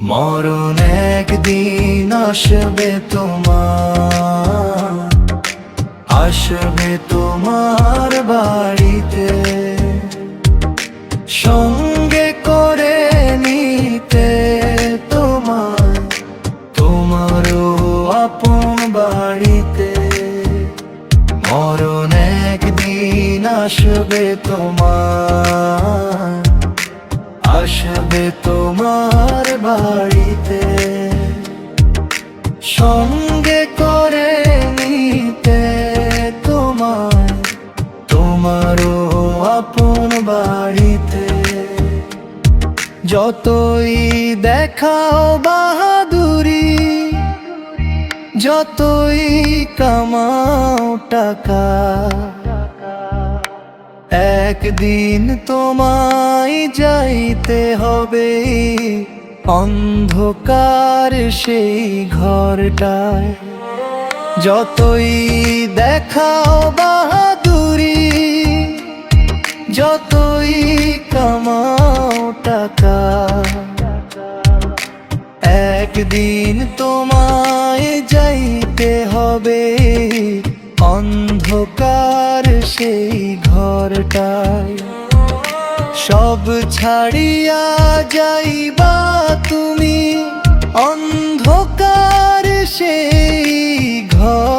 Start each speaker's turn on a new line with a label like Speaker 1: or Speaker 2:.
Speaker 1: মরণ একদিন আসবে তোমার, আসবে তোমার বাড়িতে, সঙ্গে করে নিতে তোমার, তোমারও আপন বাড়িতে। মরণ একদিন আসবে তোমার, আসবে তোমার বাড়িতে, সঙ্গে করে নিতে তোমার, তোমারও আপন বাড়িতে। যতই দেখাও বাহাদুরি, যতই কামাও টাকা, একদিন তোমায় যাইতে হবে অন্ধকার সেই ঘরটায়। যতই দেখাও বাহাদুরি, যতই কামাও টাকা, একদিন তোমায় যাইতে হবে অন্ধকার সেই ঘরটায়। সব ছাড়িয়া যাইবা তুমি অন্ধকার সেই ঘর।